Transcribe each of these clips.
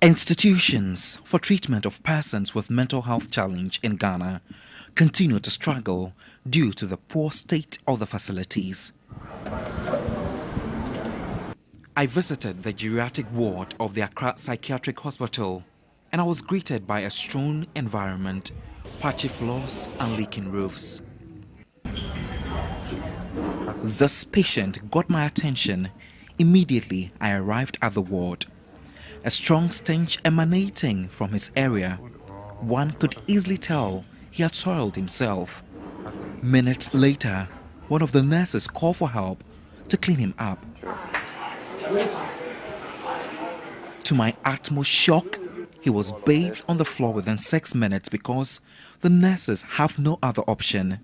Institutions for treatment of persons with mental health challenge in Ghana continue to struggle due to the poor state of the facilities. I visited the geriatric ward of the Accra psychiatric hospital and I was greeted by a strewn environment, patchy floors and leaking roofs. This patient got my attention immediately I arrived at the ward. A strong stench emanating from his area. One could easily tell he had soiled himself. Minutes later, one of the nurses called for help to clean him up. To my utmost shock, he was bathed on the floor within 6 minutes because the nurses have no other option.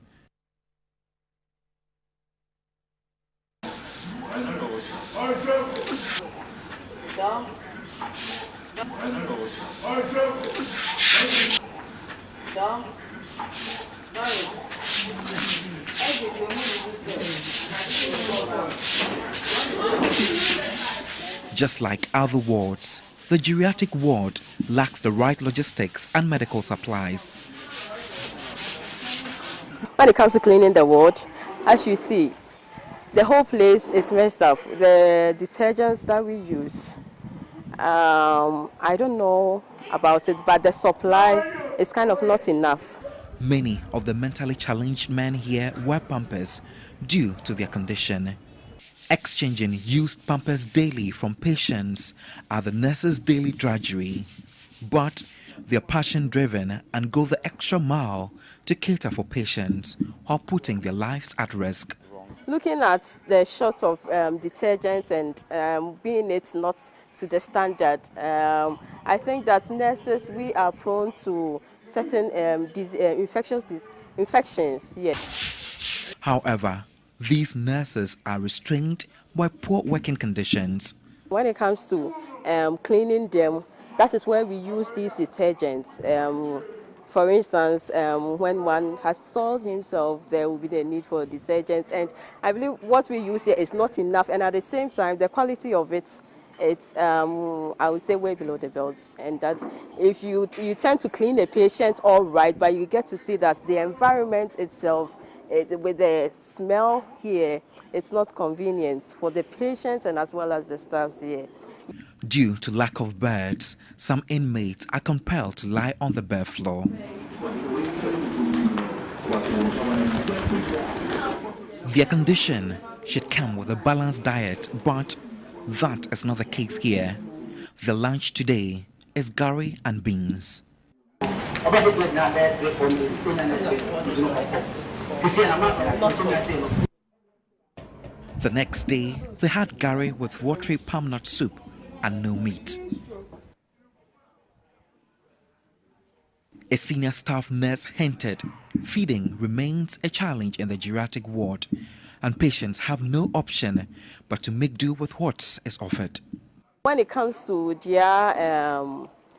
Just like other wards, the geriatric ward lacks the right logistics and medical supplies. When it comes to cleaning the ward, as you see, the whole place is messed up. The detergents that we use, I don't know about it, but the supply is kind of not enough. Many of the mentally challenged men here wear pampers due to their condition. Exchanging used pampers daily from patients are the nurses' daily drudgery. But they are passion-driven and go the extra mile to cater for patients while putting their lives at risk. Looking at the shots of detergents and being it not to the standard, I think that nurses, we are prone to certain infections. Yes. However, these nurses are restrained by poor working conditions. When it comes to cleaning them, that is where we use these detergents. For instance, when one has soiled himself, there will be the need for detergents. And I believe what we use here is not enough. And at the same time, the quality of it's I would say way below the belt. And that if you tend to clean a patient all right, but you get to see that the environment itself, with the smell here, it's not convenient for the patient and as well as the staffs here. Due to lack of beds, some inmates are compelled to lie on the bare floor. Their condition should come with a balanced diet, but that is not the case here. The lunch today is curry and beans. The next day, they had curry with watery palm nut soup and no meat. A senior staff nurse hinted feeding remains a challenge in the geriatric ward and patients have no option but to make do with what is offered. When it comes to their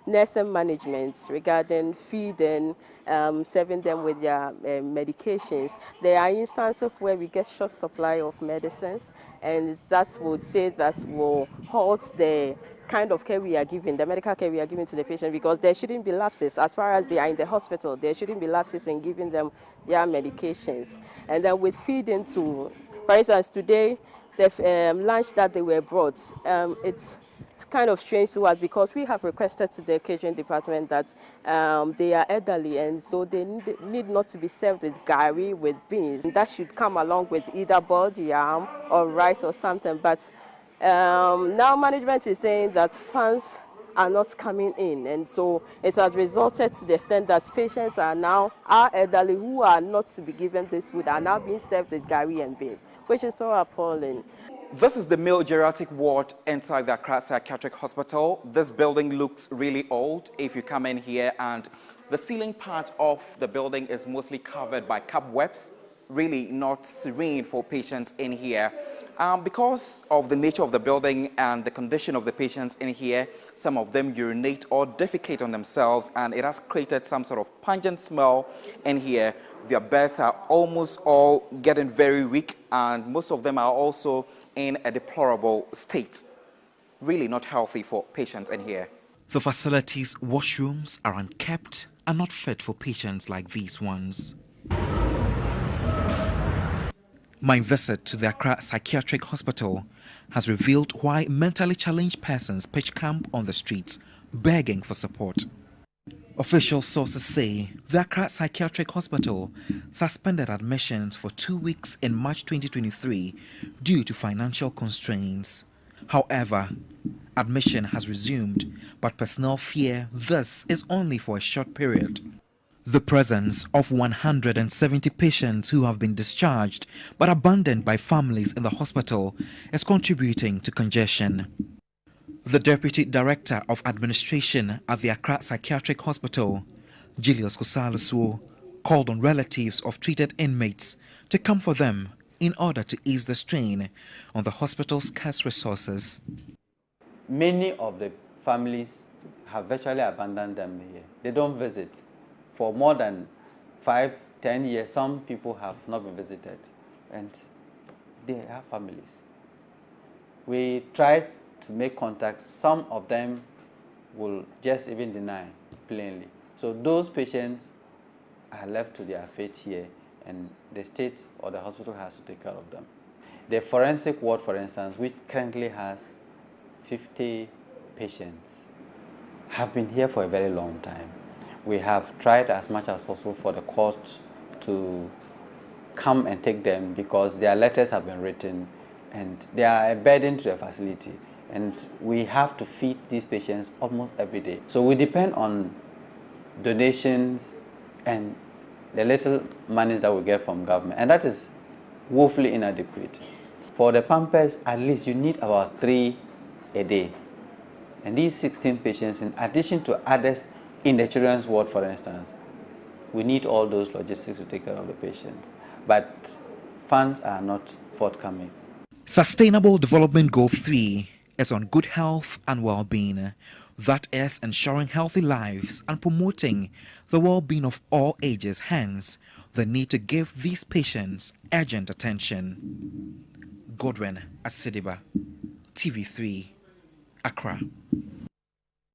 nursing management regarding feeding, serving them with their medications, there are instances where we get short supply of medicines, and that would say that will halt the kind of care we are giving, the medical care we are giving to the patient, because there shouldn't be lapses. As far as they are in the hospital, there shouldn't be lapses in giving them their medications. And then with feeding too, for instance, today, the lunch that they were brought, it's kind of strange to us because we have requested to the catering department that they are elderly and so they need not to be served with curry with beans. And that should come along with either boiled yam or rice or something. But now management is saying that funds are not coming in, and so it has resulted to the extent that patients are elderly who are not to be given this food are now being served with curry and beans, which is so appalling. This is the male geriatric ward inside the Accra Psychiatric Hospital. This building looks really old if you come in here, and the ceiling part of the building is mostly covered by cobwebs, really not serene for patients in here. Because of the nature of the building and the condition of the patients in here, some of them urinate or defecate on themselves, and it has created some sort of pungent smell in here. Their beds are almost all getting very weak, and most of them are also in a deplorable state. Really not healthy for patients in here. The facility's washrooms are unkept and not fit for patients like these ones. My visit to the Accra Psychiatric Hospital has revealed why mentally challenged persons pitch camp on the streets, begging for support. Official sources say the Accra Psychiatric Hospital suspended admissions for 2 weeks in March 2023 due to financial constraints. However, admission has resumed, but personnel fear this is only for a short period. The presence of 170 patients who have been discharged but abandoned by families in the hospital is contributing to congestion. The Deputy Director of Administration at the Accra Psychiatric Hospital, Julius Kusalusuo, called on relatives of treated inmates to come for them in order to ease the strain on the hospital's scarce resources. Many of the families have virtually abandoned them here. They don't visit. For more than 5-10 years, some people have not been visited, and they have families. We try to make contact. Some of them will just even deny plainly. So those patients are left to their fate here, and the state or the hospital has to take care of them. The forensic ward, for instance, which currently has 50 patients, have been here for a very long time. We have tried as much as possible for the court to come and take them because their letters have been written and they are a burden to the facility. And we have to feed these patients almost every day. So we depend on donations and the little money that we get from government. And that is woefully inadequate. For the Pampers, at least you need about 3 a day. And these 16 patients, in addition to others in the children's ward, for instance, we need all those logistics to take care of the patients. But funds are not forthcoming. Sustainable Development Goal 3 is on good health and well-being. That is ensuring healthy lives and promoting the well-being of all ages, hence the need to give these patients urgent attention. Godwin Asidiba, TV3, Accra.